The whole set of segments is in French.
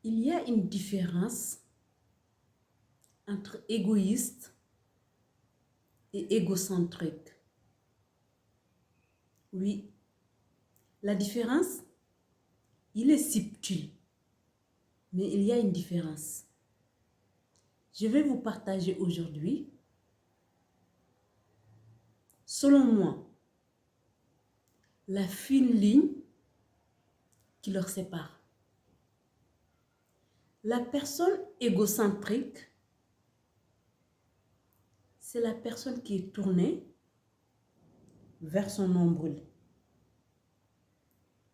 Il y a une différence entre égoïste et égocentrique. Oui, la différence, il est subtil, mais il y a une différence. Je vais vous partager aujourd'hui, selon moi, la fine ligne qui leur sépare. La personne égocentrique, c'est la personne qui est tournée vers son nombril.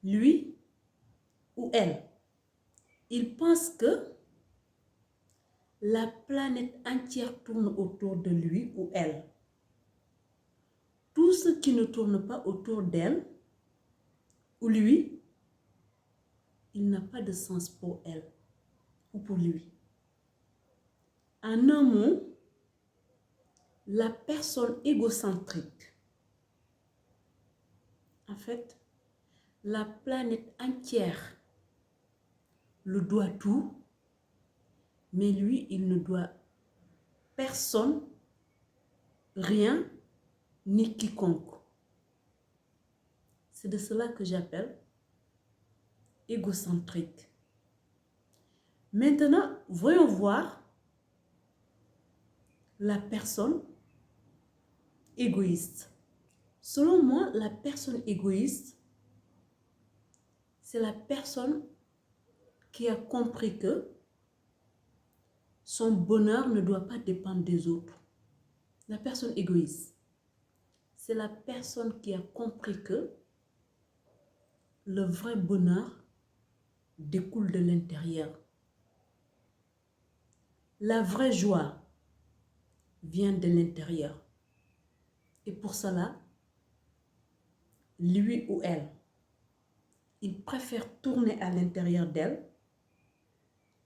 Lui ou elle, il pense que la planète entière tourne autour de lui ou elle. Tout ce qui ne tourne pas autour d'elle ou lui, il n'a pas de sens pour elle ou pour lui. En un mot, la personne égocentrique, en fait, la planète entière le doit tout, mais lui, il ne doit personne, rien, ni quiconque. C'est de cela que j'appelle égocentrique. Maintenant, voyons voir la personne égoïste. Selon moi, la personne égoïste, c'est la personne qui a compris que son bonheur ne doit pas dépendre des autres. La personne égoïste, c'est la personne qui a compris que le vrai bonheur découle de l'intérieur. La vraie joie vient de l'intérieur. Et pour cela, lui ou elle, il préfère tourner à l'intérieur d'elle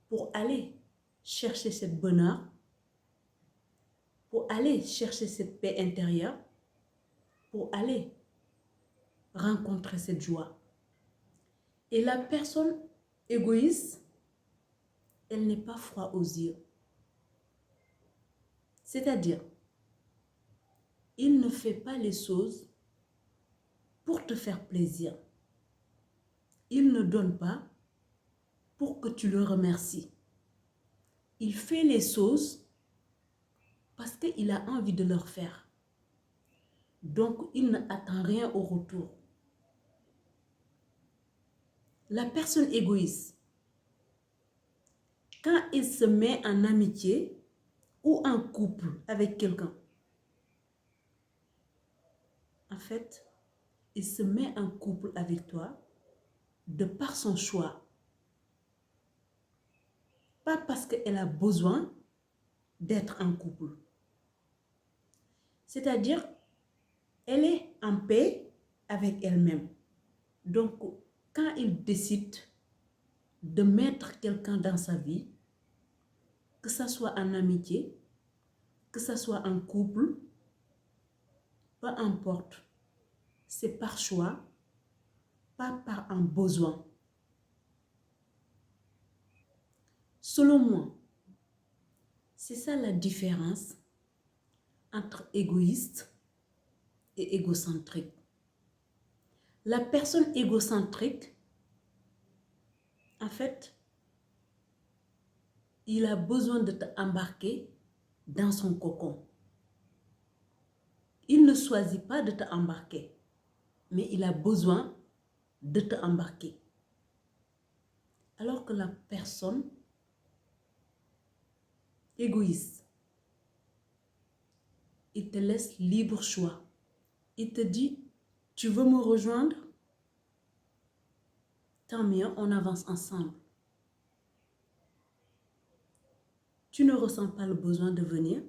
pour aller chercher ce bonheur, pour aller chercher cette paix intérieure, pour aller rencontrer cette joie. Et la personne égoïste, elle n'est pas froide aux yeux. C'est-à-dire, il ne fait pas les choses pour te faire plaisir. Il ne donne pas pour que tu le remercies. Il fait les choses parce qu'il a envie de leur faire. Donc, il n'attend rien au retour. La personne égoïste, quand il se met en amitié ou en couple avec quelqu'un, en fait, il se met en couple avec toi de par son choix. Pas parce qu'elle a besoin d'être en couple. C'est-à-dire, elle est en paix avec elle-même. Donc, quand il décide de mettre quelqu'un dans sa vie, que ce soit en amitié, que ce soit en couple, peu importe, c'est par choix, pas par un besoin. Selon moi, c'est ça la différence entre égoïste et égocentrique. La personne égocentrique, en fait, il a besoin de t'embarquer dans son cocon. Il ne choisit pas de t'embarquer, mais il a besoin de t'embarquer. Alors que la personne égoïste, il te laisse libre choix. Il te dit, tu veux me rejoindre? Tant mieux, on avance ensemble. Tu ne ressens pas le besoin de venir?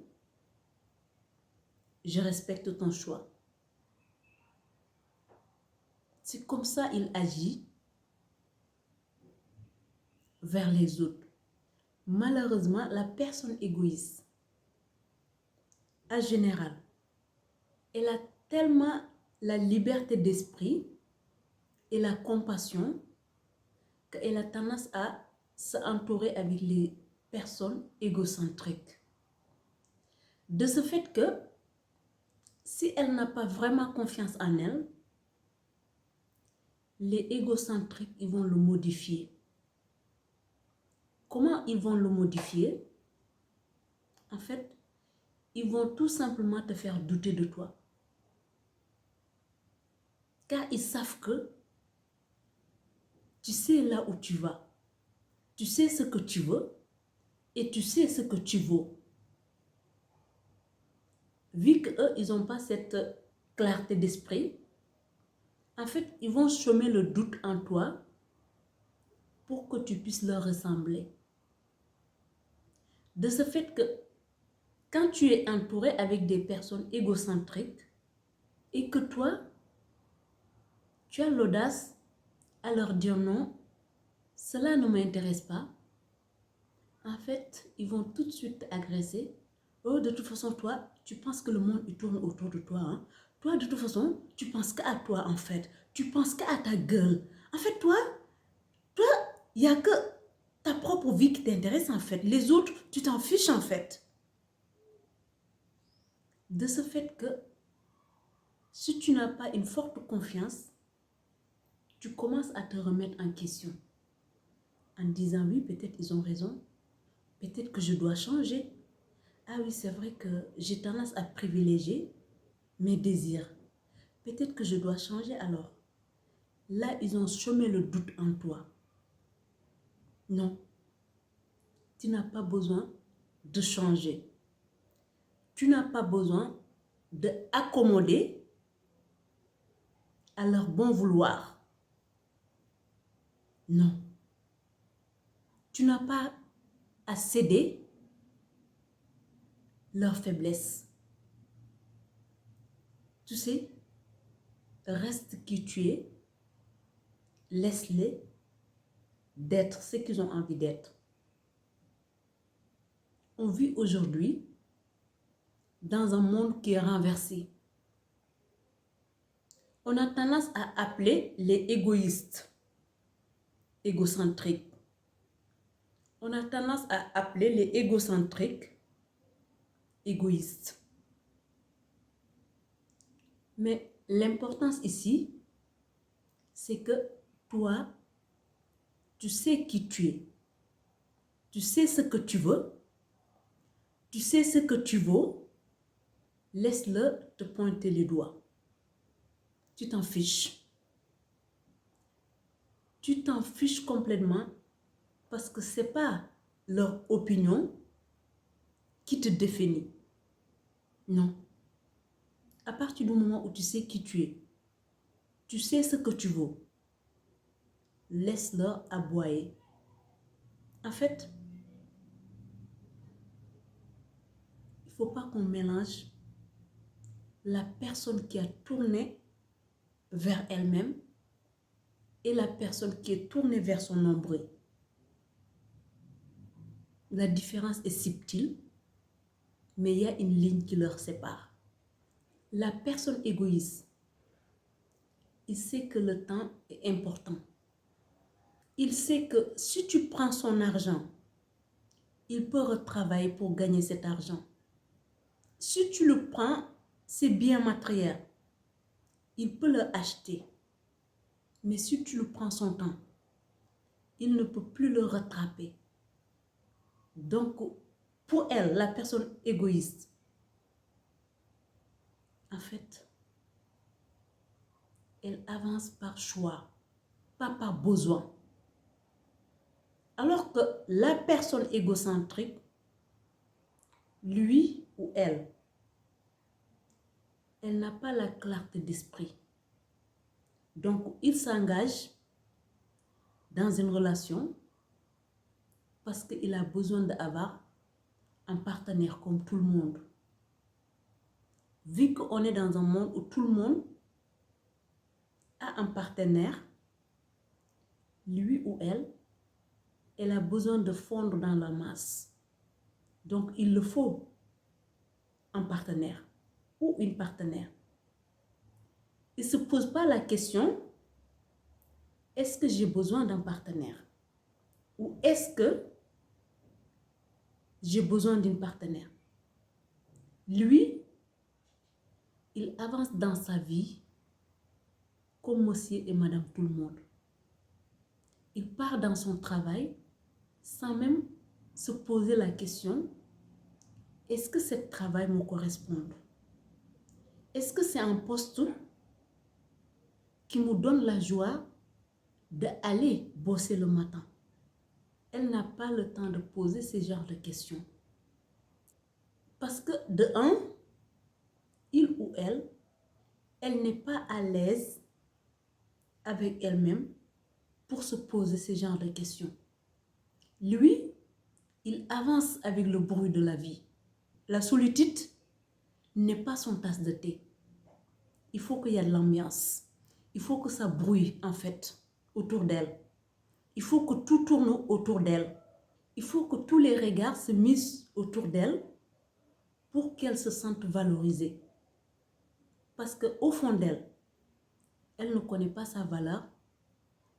Je respecte ton choix. C'est comme ça qu'il agit vers les autres. Malheureusement, la personne égoïste, en général, elle a tellement la liberté d'esprit et la compassion qu'elle a tendance à s'entourer avec les personnes égocentriques. De ce fait que, si elle n'a pas vraiment confiance en elle, les égocentriques, ils vont le modifier. Comment ils vont le modifier? En fait, ils vont tout simplement te faire douter de toi. Car ils savent que tu sais là où tu vas. Tu sais ce que tu veux et tu sais ce que tu vaux. Vu qu'eux, ils n'ont pas cette clarté d'esprit, en fait, ils vont semer le doute en toi pour que tu puisses leur ressembler. De ce fait que quand tu es entouré avec des personnes égocentriques et que toi, tu as l'audace à leur dire non, cela ne m'intéresse pas, en fait, ils vont tout de suite agresser. Oh, de toute façon, toi, tu penses que le monde il tourne autour de toi. Hein? Toi, de toute façon, tu penses qu'à toi, en fait. Tu penses qu'à ta gueule. En fait, toi, il n'y a que ta propre vie qui t'intéresse, en fait. Les autres, tu t'en fiches, en fait. De ce fait que, si tu n'as pas une forte confiance, tu commences à te remettre en question. En disant, oui, peut-être ils ont raison. Peut-être que je dois changer. Ah oui, c'est vrai que j'ai tendance à privilégier mes désirs. Peut-être que je dois changer alors. Là, ils ont semé le doute en toi. Non, tu n'as pas besoin de changer. Tu n'as pas besoin d'accommoder à leur bon vouloir. Non. Tu n'as pas à céder leur faiblesse. Tu sais, reste qui tu es, laisse-les d'être ce qu'ils ont envie d'être. On vit aujourd'hui dans un monde qui est renversé. On a tendance à appeler les égoïstes, égocentriques. On a tendance à appeler les égocentriques, égoïstes. Mais l'importance ici, c'est que toi, tu sais qui tu es. Tu sais ce que tu veux. Tu sais ce que tu vaux. Laisse-le te pointer les doigts. Tu t'en fiches. Tu t'en fiches complètement parce que ce n'est pas leur opinion qui te définit. Non. À partir du moment où tu sais qui tu es, tu sais ce que tu vaux, laisse-leur aboyer. En fait, il ne faut pas qu'on mélange la personne qui a tourné vers elle-même et la personne qui est tournée vers son nombril. La différence est subtile, mais il y a une ligne qui leur sépare. La personne égoïste, il sait que le temps est important. Il sait que si tu prends son argent, il peut retravailler pour gagner cet argent. Si tu le prends, c'est bien matériel. Il peut le acheter. Mais si tu le prends son temps, il ne peut plus le rattraper. Donc, pour elle, la personne égoïste, en fait, elle avance par choix, pas par besoin. Alors que la personne égocentrique, lui ou elle n'a pas la clarté d'esprit. Donc, il s'engage dans une relation parce qu'il a besoin d'avoir un partenaire comme tout le monde. Vu qu'on est dans un monde où tout le monde a un partenaire, lui ou elle a besoin de fondre dans la masse. Donc, il le faut un partenaire ou une partenaire. Il ne se pose pas la question, est-ce que j'ai besoin d'un partenaire? Ou est-ce que j'ai besoin d'une partenaire? Lui, il avance dans sa vie comme monsieur et madame tout le monde. Il part dans son travail sans même se poser la question, est-ce que ce travail me correspond? Est-ce que c'est un poste qui me donne la joie d'aller bosser le matin? Elle n'a pas le temps de poser ce genre de questions. Parce que de un, il ou elle n'est pas à l'aise avec elle-même pour se poser ce genre de questions. Lui, il avance avec le bruit de la vie. La solitude n'est pas son tasse de thé. Il faut qu'il y ait de l'ambiance. Il faut que ça brouille, en fait, autour d'elle. Il faut que tout tourne autour d'elle. Il faut que tous les regards se misent autour d'elle pour qu'elle se sente valorisée. Parce qu'au fond d'elle, elle ne connaît pas sa valeur.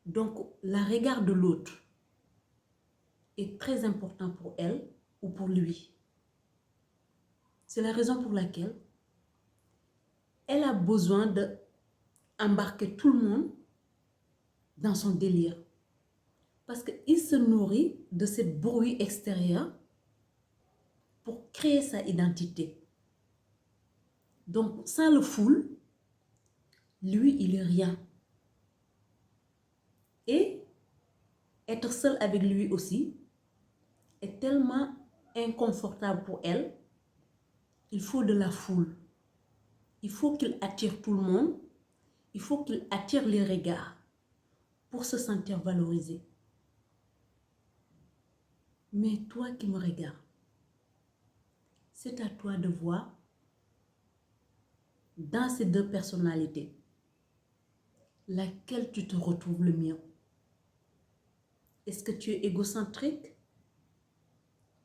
Donc, le regard de l'autre est très important pour elle ou pour lui. C'est la raison pour laquelle elle a besoin d'embarquer tout le monde dans son délire. Parce qu'il se nourrit de ce bruit extérieur pour créer sa identité. Donc, sans le foule, lui, il est rien. Et être seul avec lui aussi est tellement inconfortable pour elle. Il faut de la foule. Il faut qu'il attire tout le monde. Il faut qu'il attire les regards pour se sentir valorisé. Mais toi qui me regardes, c'est à toi de voir dans ces deux personnalités laquelle tu te retrouves le mieux. Est-ce que tu es égocentrique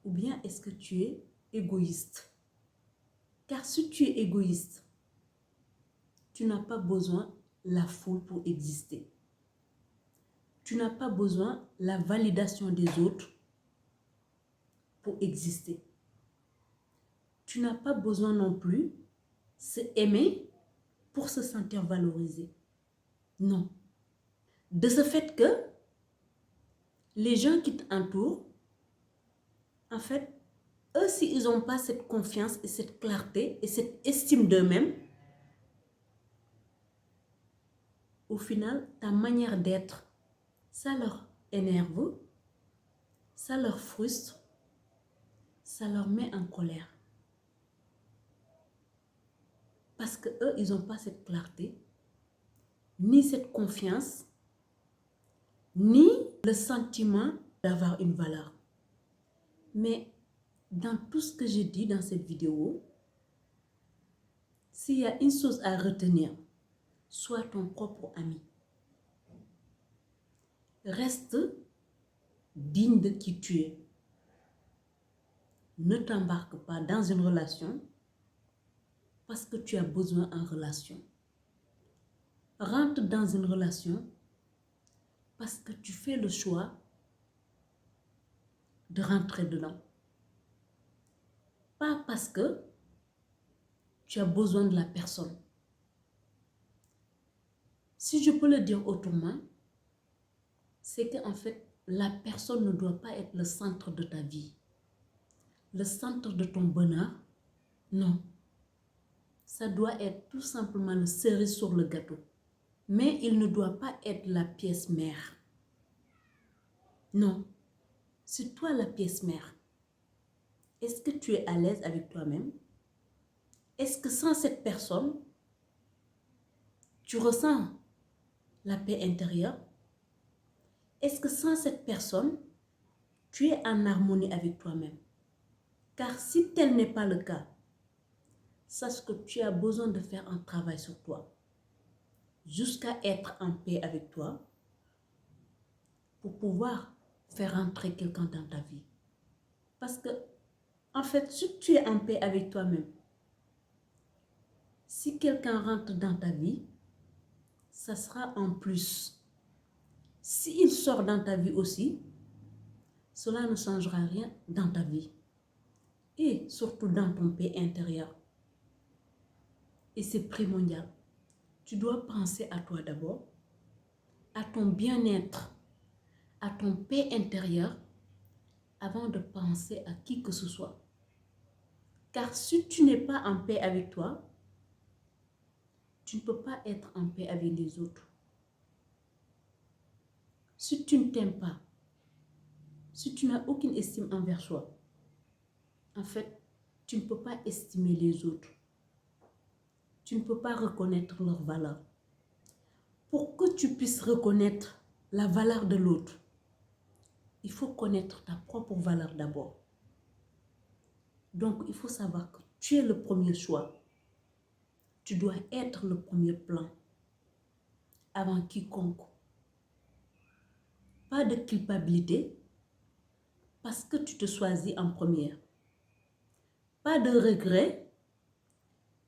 ou bien est-ce que tu es égoïste? Car si tu es égoïste, tu n'as pas besoin de la foule pour exister. Tu n'as pas besoin de la validation des autres pour exister. Tu n'as pas besoin non plus de s'aimer pour se sentir valorisé. Non. De ce fait que les gens qui t'entourent, en fait, eux, s'ils n'ont pas cette confiance et cette clarté et cette estime d'eux-mêmes, au final, ta manière d'être, ça leur énerve, ça leur frustre, ça leur met en colère. Parce qu'eux, ils n'ont pas cette clarté, ni cette confiance, ni le sentiment d'avoir une valeur. Mais dans tout ce que j'ai dit dans cette vidéo, s'il y a une chose à retenir, sois ton propre ami. Reste digne de qui tu es. Ne t'embarque pas dans une relation parce que tu as besoin en relation. Rentre dans une relation parce que tu fais le choix de rentrer dedans. Pas parce que tu as besoin de la personne. Si je peux le dire autrement, c'est qu'en fait, la personne ne doit pas être le centre de ta vie. Le centre de ton bonheur, non. Ça doit être tout simplement le cerise sur le gâteau. Mais il ne doit pas être la pièce mère. Non. C'est toi la pièce mère. Est-ce que tu es à l'aise avec toi-même? Est-ce que sans cette personne, tu ressens la paix intérieure? Est-ce que sans cette personne, tu es en harmonie avec toi-même? Car si tel n'est pas le cas, sache que tu as besoin de faire un travail sur toi jusqu'à être en paix avec toi pour pouvoir faire entrer quelqu'un dans ta vie. Parce que, en fait, si tu es en paix avec toi-même, si quelqu'un rentre dans ta vie, ça sera en plus. S'il sort dans ta vie aussi, cela ne changera rien dans ta vie. Et surtout dans ton paix intérieur. Et c'est primordial. Tu dois penser à toi d'abord, à ton bien-être, à ton paix intérieur, avant de penser à qui que ce soit. Car si tu n'es pas en paix avec toi, tu ne peux pas être en paix avec les autres. Si tu ne t'aimes pas, si tu n'as aucune estime envers toi, en fait, tu ne peux pas estimer les autres. Tu ne peux pas reconnaître leur valeur. Pour que tu puisses reconnaître la valeur de l'autre, il faut connaître ta propre valeur d'abord. Donc, il faut savoir que tu es le premier choix. Tu dois être le premier plan avant quiconque. Pas de culpabilité parce que tu te choisis en première. Pas de regret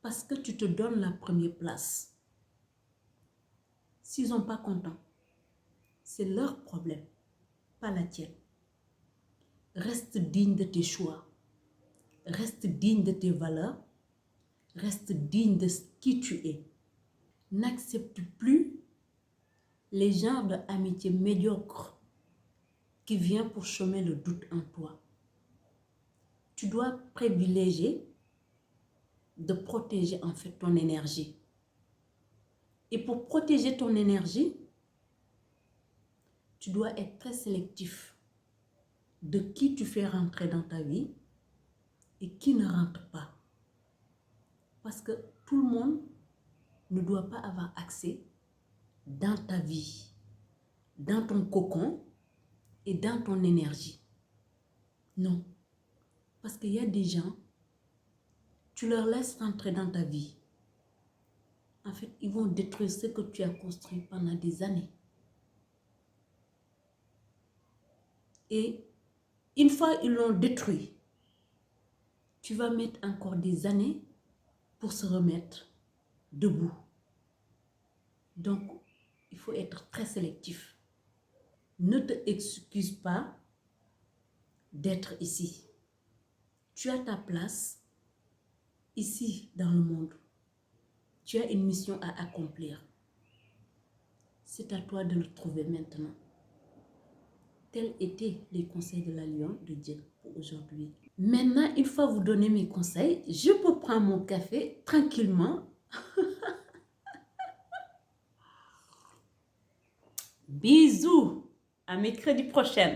parce que tu te donnes la première place. S'ils ne sont pas contents, c'est leur problème, pas la tienne. Reste digne de tes choix. Reste digne de tes valeurs. Reste digne de qui tu es. N'accepte plus les genres d'amitié médiocre qui vient pour semer le doute en toi. Tu dois privilégier de protéger en fait ton énergie. Et pour protéger ton énergie, tu dois être très sélectif de qui tu fais rentrer dans ta vie et qui ne rentre pas. Parce que tout le monde ne doit pas avoir accès dans ta vie, dans ton cocon et dans ton énergie. Non. Parce qu'il y a des gens, tu leur laisses rentrer dans ta vie. En fait, ils vont détruire ce que tu as construit pendant des années. Et une fois ils l'ont détruit, tu vas mettre encore des années pour se remettre debout. Donc, il faut être très sélectif. Ne te excuse pas d'être ici. Tu as ta place ici dans le monde. Tu as une mission à accomplir. C'est à toi de le trouver maintenant. Tels étaient les conseils de la Lion de Dieu pour aujourd'hui. Maintenant, une fois vous donner mes conseils, je peux prendre mon café tranquillement. Bisous, à mercredi prochain.